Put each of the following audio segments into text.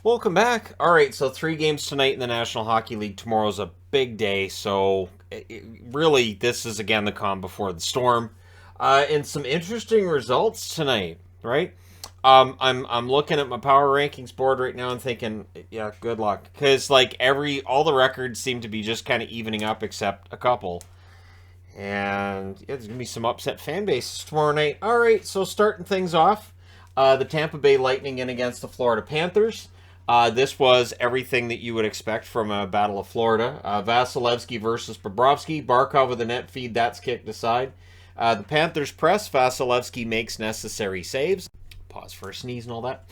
Welcome back. All right, so 3 games tonight in the National Hockey League. Tomorrow's a big day, so really this is again the calm before the storm, and some interesting results tonight. Right, I'm looking at my power rankings board right now and thinking, yeah, good luck, because like all the records seem to be just kind of evening up except a couple. And yeah, there's gonna be some upset fan bases tomorrow night. All right, so starting things off, the Tampa Bay Lightning in against the Florida Panthers. This was everything that you would expect from a Battle of Florida. Vasilevsky versus Bobrovsky. Barkov with a net feed, that's kicked aside. The Panthers press. Vasilevsky makes necessary saves. Pause for a sneeze and all that.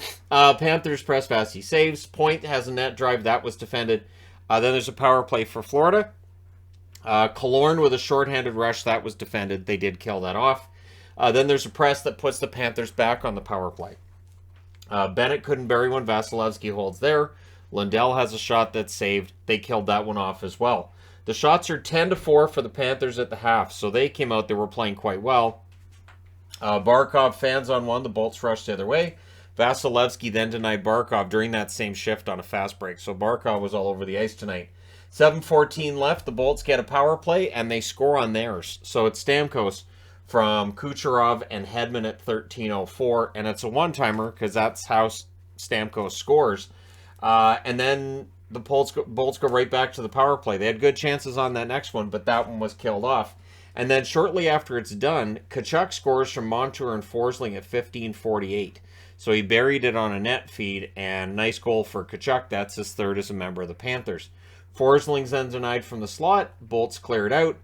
Panthers press. Vasi saves. Point has a net drive, that was defended. Then there's a power play for Florida. Killorn with a shorthanded rush, that was defended. They did kill that off. Then there's a press that puts the Panthers back on the power play. Bennett couldn't bury one. Vasilevsky holds there. Lundell has a shot that's saved. They killed that one off as well. The shots are 10-4 for the Panthers at the half, so they came out, they were playing quite well. Barkov fans on one. The Bolts rushed the other way. Vasilevsky then denied Barkov during that same shift on a fast break, so Barkov was all over the ice tonight. 7:14 left. The Bolts get a power play, and they score on theirs. So it's Stamkos from Kucherov and Hedman at 13:04, and it's a one-timer because that's how Stamkos scores. And then the Bolts go right back to the power play. They had good chances on that next one, but that one was killed off. And then shortly after it's done, Tkachuk scores from Montour and Forsling at 15:48. So he buried it on a net feed, and nice goal for Tkachuk. That's his third as a member of the Panthers. Forsling's then denied from the slot. Bolts cleared out.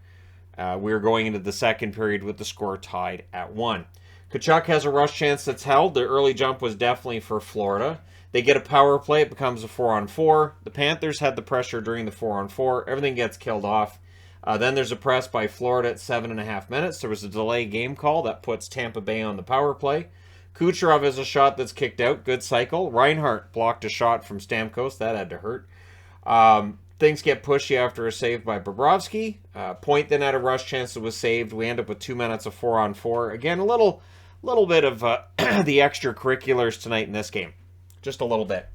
We're going into the second period with the score tied at 1. Tkachuk has a rush chance that's held. The early jump was definitely for Florida. They get a power play. It becomes a 4-on-4. The Panthers had the pressure during the 4-on-4. Everything gets killed off. Then there's a press by Florida at 7.5 minutes. There was a delay game call that puts Tampa Bay on the power play. Kucherov has a shot that's kicked out. Good cycle. Reinhart blocked a shot from Stamkos. That had to hurt. Things get pushy after a save by Bobrovsky. Point then had a rush chance that was saved. We end up with 2 minutes of 4-on-4. Again, a little bit of the extracurriculars tonight in this game. Just a little bit.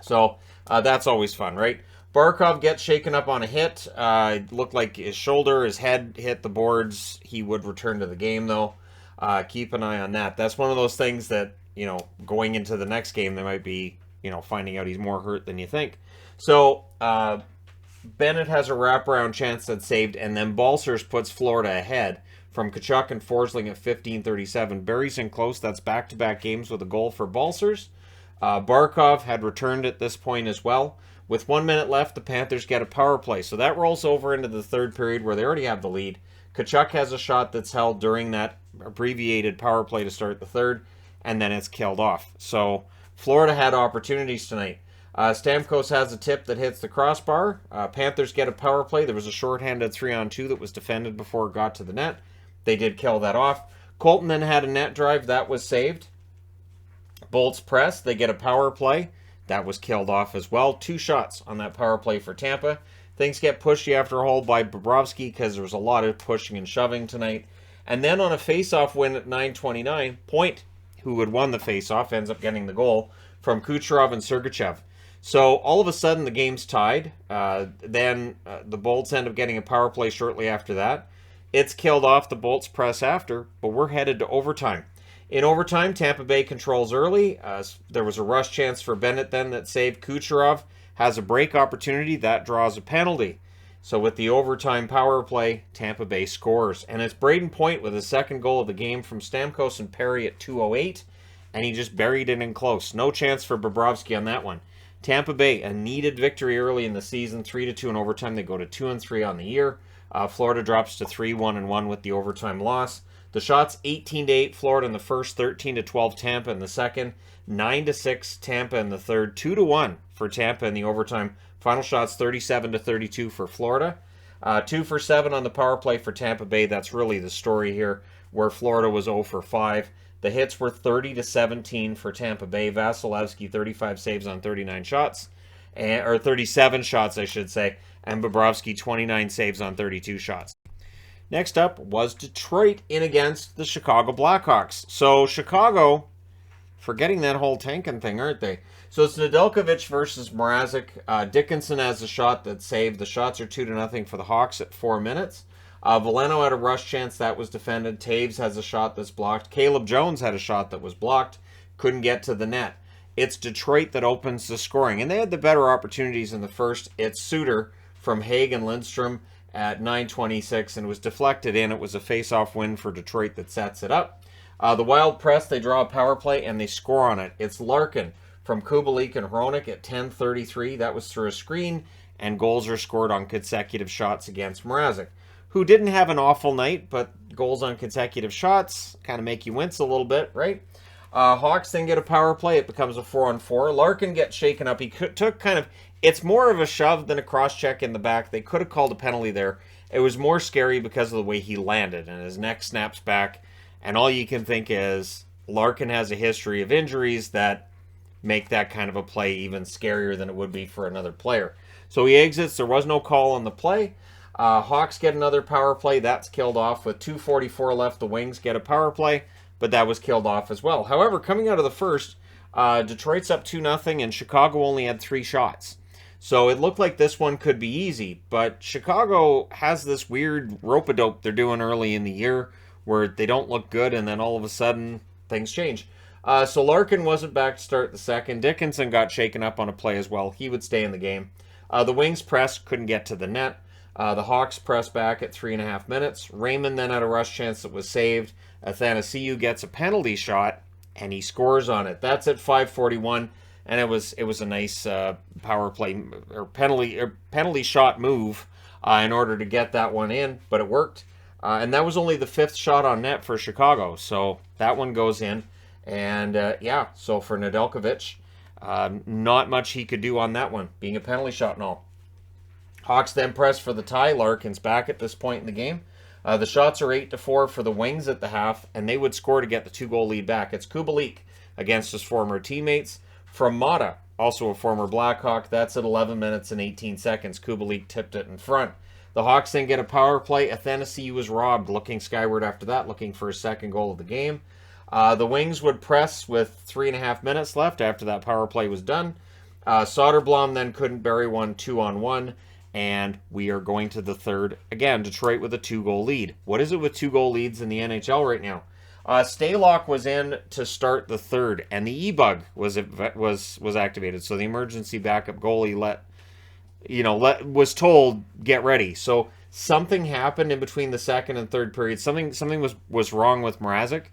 So that's always fun, right? Barkov gets shaken up on a hit. It looked like his shoulder, his head hit the boards. He would return to the game, though. Keep an eye on that. That's one of those things that, going into the next game, they might be, finding out he's more hurt than you think. So Bennett has a wraparound chance that's saved, and then Balcers puts Florida ahead from Tkachuk and Forsling at 15:37. Buries in close. That's back-to-back games with a goal for Balcers. Barkov had returned at this point as well. With 1 minute left, the Panthers get a power play. So that rolls over into the third period where they already have the lead. Tkachuk has a shot that's held during that abbreviated power play to start the third, and then it's killed off. So Florida had opportunities tonight. Stamkos has a tip that hits the crossbar. Panthers get a power play. There was a shorthanded 3-on-2 that was defended before it got to the net. They did kill that off. Colton then had a net drive. That was saved. Bolts press. They get a power play. That was killed off as well. 2 shots on that power play for Tampa. Things get pushy after a hold by Bobrovsky because there was a lot of pushing and shoving tonight. And then on a face-off win at 9:29, Point, who had won the face-off, ends up getting the goal from Kucherov and Sergachev. So all of a sudden the game's tied. Then the Bolts end up getting a power play shortly after that. It's killed off. The Bolts press after, but we're headed to overtime. In overtime, Tampa Bay controls early. There was a rush chance for Bennett then that saved. Kucherov has a break opportunity. That draws a penalty. So with the overtime power play, Tampa Bay scores. And it's Braden Point with the second goal of the game from Stamkos and Perry at 2:08. And he just buried it in close. No chance for Bobrovsky on that one. Tampa Bay, a needed victory early in the season, 3-2 in overtime. They go to 2-3 on the year. Florida drops to 3-1-1 with the overtime loss. The shots 18-8 Florida in the first, 13-12 Tampa in the second, 9-6 Tampa in the third, 2-1 for Tampa in the overtime. Final shots 37-32 for Florida. 2 for 7 on the power play for Tampa Bay. That's really the story here, where Florida was 0 for 5. The hits were 30-17 for Tampa Bay. Vasilevsky 35 saves on 39 shots, or 37 shots, I should say, and Bobrovsky 29 saves on 32 shots. Next up was Detroit in against the Chicago Blackhawks. So Chicago forgetting that whole tanking thing, aren't they? So it's Nedeljkovic versus Mrazek. Dickinson has a shot that saved. The shots are 2-0 for the Hawks at 4 minutes. Veleno had a rush chance that was defended. Taves has a shot that's blocked. Caleb Jones had a shot that was blocked. Couldn't get to the net. It's Detroit that opens the scoring, and they had the better opportunities in the first. It's Suter from Haig and Lindstrom at 9:26, and it was deflected in. It was a face-off win for Detroit that sets it up. The Wild press, they draw a power play, and they score on it. It's Larkin from Kubalik and Hronik at 10:33. That was through a screen, and goals are scored on consecutive shots against Mrazek, who didn't have an awful night, but goals on consecutive shots kind of make you wince a little bit, right? Hawks then get a power play. It becomes a 4-on-4. Larkin gets shaken up. He took kind of, it's more of a shove than a cross-check in the back. They could have called a penalty there. It was more scary because of the way he landed, and his neck snaps back, and all you can think is Larkin has a history of injuries that make that kind of a play even scarier than it would be for another player. So he exits. There was no call on the play. Hawks get another power play. That's killed off with 2:44 left. The Wings get a power play, but that was killed off as well. However, coming out of the first, Detroit's up 2-0, and Chicago only had 3 shots. So it looked like this one could be easy, but Chicago has this weird rope-a-dope they're doing early in the year where they don't look good, and then all of a sudden, things change. So Larkin wasn't back to start the second. Dickinson got shaken up on a play as well. He would stay in the game. The Wings press, couldn't get to the net. The Hawks press back at 3.5 minutes. Raymond then had a rush chance that was saved. Athanasiou gets a penalty shot, and he scores on it. That's at 5:41, and it was a nice power play or penalty shot move in order to get that one in, but it worked. And that was only the 5th shot on net for Chicago, so that one goes in. And so for Nedeljkovic, not much he could do on that one, being a penalty shot and all. Hawks then press for the tie. Larkin's back at this point in the game. The shots are 8-4 for the Wings at the half, and they would score to get the 2-goal lead back. It's Kubalik against his former teammates. From Mata, also a former Blackhawk, that's at 11 minutes and 18 seconds. Kubalik tipped it in front. The Hawks then get a power play. Athanasiou was robbed, looking skyward after that, looking for his second goal of the game. The Wings would press with 3.5 minutes left after that power play was done. Soderblom then couldn't bury one 2-on-1. And we are going to the third. Again, Detroit with a 2-goal lead. What is it with 2-goal leads in the NHL right now? Stalock was in to start the third, and the E-bug was activated. So the emergency backup goalie was told, get ready. So something happened in between the second and third period. Something was wrong with Mrazek.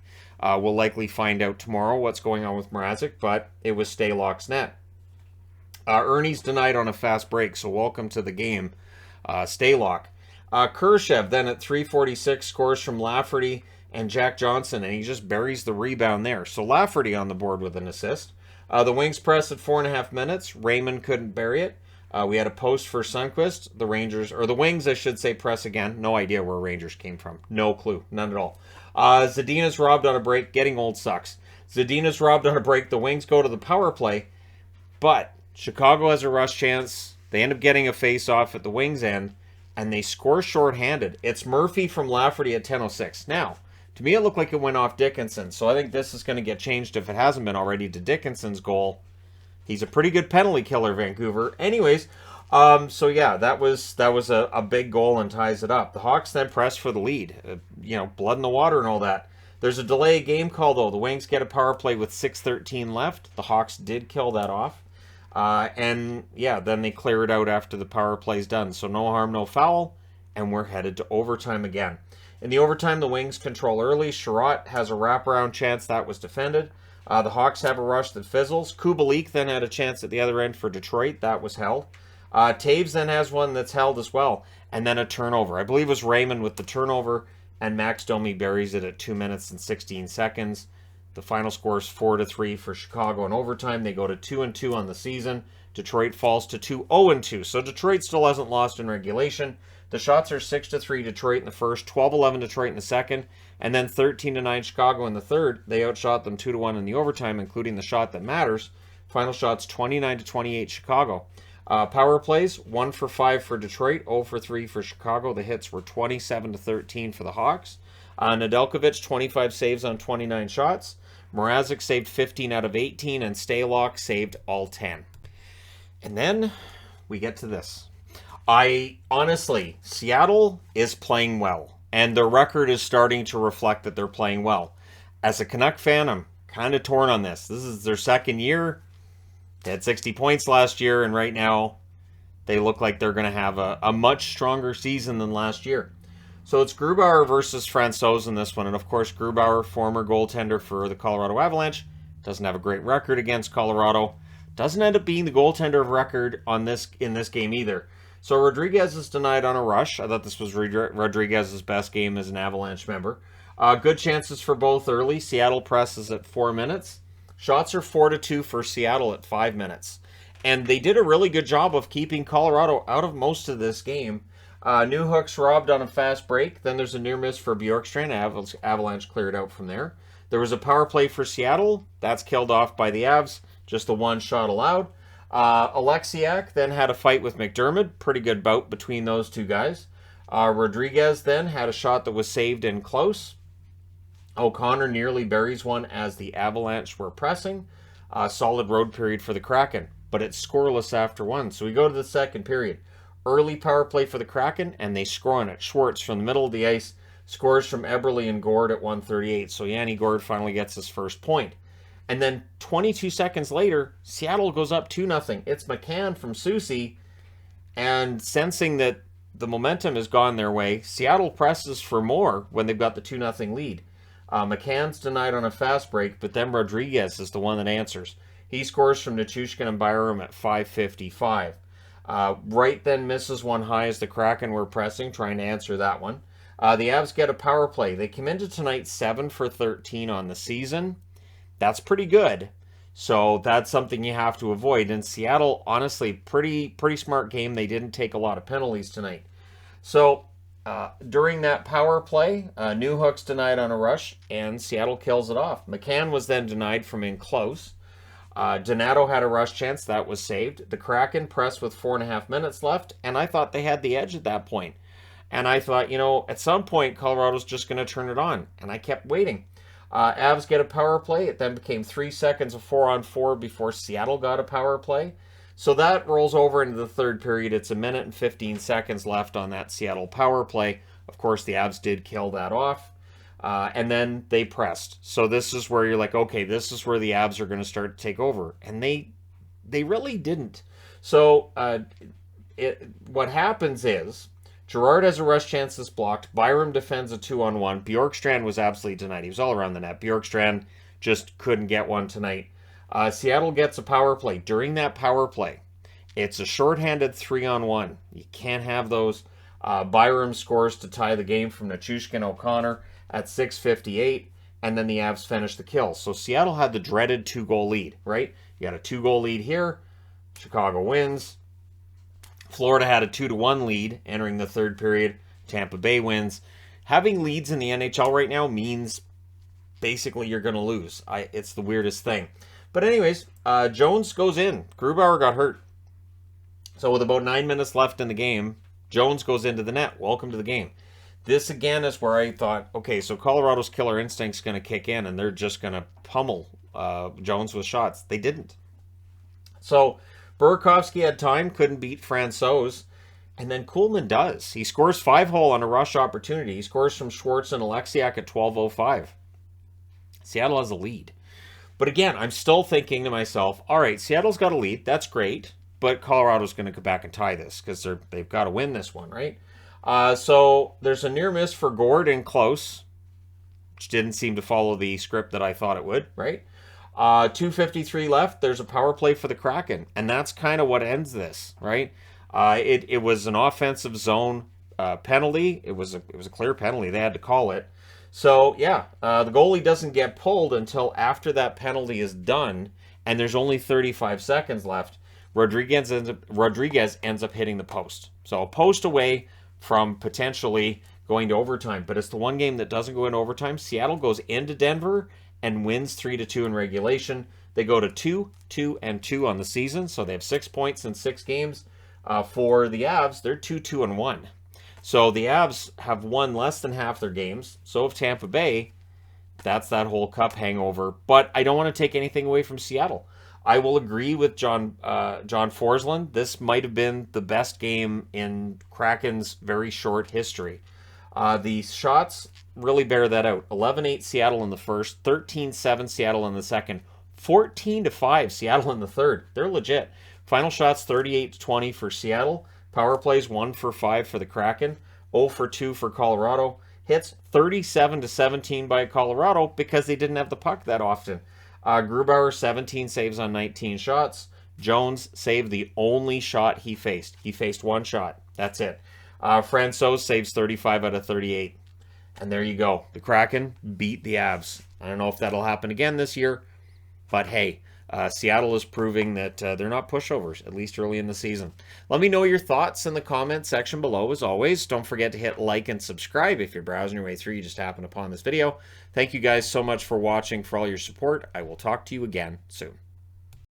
We'll likely find out tomorrow what's going on with Mrazek, but it was Stalock's net. Ernie's denied on a fast break, so welcome to the game, Stalock. Kurashev then at 3:46 scores from Lafferty and Jack Johnson, and he just buries the rebound there. So Lafferty on the board with an assist. The Wings press at 4.5 minutes. Raymond couldn't bury it. We had a post for Sundqvist. The Wings, I should say, press again. No idea where Rangers came from. No clue. None at all. Zadina's robbed on a break. Getting old sucks. Zadina's robbed on a break. The Wings go to the power play, but Chicago has a rush chance. They end up getting a face-off at the Wings' end, and they score shorthanded. It's Murphy from Lafferty at 10:06. Now, to me, it looked like it went off Dickinson, so I think this is going to get changed if it hasn't been already to Dickinson's goal. He's a pretty good penalty killer, Vancouver. Anyways, that was a big goal and ties it up. The Hawks then press for the lead. Blood in the water and all that. There's a delay game call, though. The Wings get a power play with 6:13 left. The Hawks did kill that off. Then they clear it out after the power play's done. So no harm, no foul, and we're headed to overtime again. In the overtime, the Wings control early. Sherratt has a wraparound chance that was defended. The Hawks have a rush that fizzles. Kubalik then had a chance at the other end for Detroit. That was held. Taves then has one that's held as well. And then a turnover. I believe it was Raymond with the turnover, and Max Domi buries it at 2 minutes and 16 seconds. The final score is 4-3 for Chicago in overtime. They go to 2-2 on the season. Detroit falls to 2-0-2. So Detroit still hasn't lost in regulation. The shots are 6-3 Detroit in the first, 12-11 Detroit in the second, and then 13-9 Chicago in the third. They outshot them 2-1 in the overtime, including the shot that matters. Final shots 29-28 Chicago. Power plays 1 for 5 for Detroit, 0 for 3 for Chicago. The hits were 27-13 for the Hawks. Nedeljkovic 25 saves on 29 shots. Mrazek saved 15 out of 18, and Stalock saved all 10. And then we get to this. Honestly, Seattle is playing well, and their record is starting to reflect that they're playing well. As a Canuck fan, I'm kind of torn on this. This is their second year. They had 60 points last year, and right now they look like they're going to have a much stronger season than last year. So it's Grubauer versus Francouz in this one, and of course Grubauer, former goaltender for the Colorado Avalanche, doesn't have a great record against Colorado. Doesn't end up being the goaltender of record in this game either. So Rodriguez is denied on a rush. I thought this was Rodriguez's best game as an Avalanche member. Good chances for both early. Seattle presses at 4 minutes. Shots are 4-2 for Seattle at 5 minutes. And they did a really good job of keeping Colorado out of most of this game. Newhook's robbed on a fast break. Then there's a near miss for Bjorkstrand. Avalanche cleared out from there. There was a power play for Seattle. That's killed off by the Avs. Just the one shot allowed. Alexiak then had a fight with McDermott. Pretty good bout between those two guys. Rodriguez then had a shot that was saved in close. O'Connor nearly buries one as the Avalanche were pressing. Solid road period for the Kraken, but it's scoreless after one. So we go to the second period. Early power play for the Kraken, and they score on it. Schwartz from the middle of the ice scores from Eberle and Gord at 1:38. So Yanni Gord finally gets his first point. And then 22 seconds later, Seattle goes up 2-0. It's McCann from Soucy, and sensing that the momentum has gone their way, Seattle presses for more when they've got the 2-0 lead. McCann's denied on a fast break, but then Rodriguez is the one that answers. He scores from Nichushkin and Byram at 5:55. Wright then misses one high as the Kraken were pressing, trying to answer that one. The Avs get a power play. They come into tonight 7 for 13 on the season. That's pretty good. So that's something you have to avoid. And Seattle, honestly, pretty smart game. They didn't take a lot of penalties tonight. So during that power play, Newhook's denied on a rush, and Seattle kills it off. McCann was then denied from in close. Donato had a rush chance. That was saved. The Kraken pressed with 4.5 minutes left, and I thought they had the edge at that point. And I thought, at some point, Colorado's just going to turn it on. And I kept waiting. Avs get a power play. It then became 3 seconds of 4-on-4 before Seattle got a power play. So that rolls over into the third period. It's 1 minute and 15 seconds left on that Seattle power play. Of course, the Avs did kill that off. And then they pressed. So this is where you're like, okay, this is where the Avs are going to start to take over. And they really didn't. So what happens is Girard has a rush chance that's blocked. Byram defends a 2-on-1. Bjorkstrand was absolutely denied. He was all around the net. Bjorkstrand just couldn't get one tonight. Seattle gets a power play. During that power play, it's a shorthanded 3-on-1. You can't have those. Byram scores to tie the game from Nichushkin O'Connor at 6:58, and then the Avs finish the kill. So Seattle had the dreaded 2-goal lead, right? You got a 2-goal lead here. Chicago wins. Florida had a 2-1 lead entering the third period. Tampa Bay wins. Having leads in the NHL right now means basically you're going to lose. It's the weirdest thing. But anyways, Jones goes in. Grubauer got hurt. So with about 9 minutes left in the game, Jones goes into the net. Welcome to the game. This again is where I thought, okay, so Colorado's killer instinct's going to kick in and they're just going to pummel Jones with shots. They didn't. So Burakovsky had time, couldn't beat Francouz, and then Kuhlman does. He scores 5-hole on a rush opportunity. He scores from Schwartz and Alexiak at 12:05. Seattle has a lead. But again, I'm still thinking to myself, all right, Seattle's got a lead. That's great. But Colorado's going to go back and tie this because they've got to win this one, right? So there's a near miss for Gord in close, which didn't seem to follow the script that I thought it would, right? 2:53 left. There's a power play for the Kraken, and that's kind of what ends this, right? It was an offensive zone penalty. It was a clear penalty. They had to call it. So yeah, the goalie doesn't get pulled until after that penalty is done, and there's only 35 seconds left. Rodriguez ends up hitting the post. So a post away from potentially going to overtime, but it's the one game that doesn't go in overtime. Seattle goes into Denver and wins 3-2 in regulation. They go to 2-2-2 on the season, so they have 6 points in 6 games. For the Avs, they're 2-2-1. So the Avs have won less than half their games. So have Tampa Bay. that's that whole cup hangover. But I don't want to take anything away from Seattle. I will agree with John Forsland. This might have been the best game in Kraken's very short history. The shots really bear that out. 11-8 Seattle in the first, 13-7 Seattle in the second, 14-5 Seattle in the third. They're legit. Final shots 38-20 for Seattle. Power plays 1 for 5 for the Kraken, 0 for 2 for Colorado. Hits 37-17 by Colorado because they didn't have the puck that often. Grubauer 17 saves on 19 shots. Jones saved the only shot he faced. He faced one shot. That's it. Francouz saves 35 out of 38. And there you go. The Kraken beat the Avs. I don't know if that'll happen again this year, but hey, Seattle is proving that they're not pushovers, at least early in the season. Let me know your thoughts in the comments section below. As always, don't forget to hit like and subscribe if you're browsing your way through. You just happened upon this video. Thank you guys so much for watching, for all your support. I will talk to you again soon.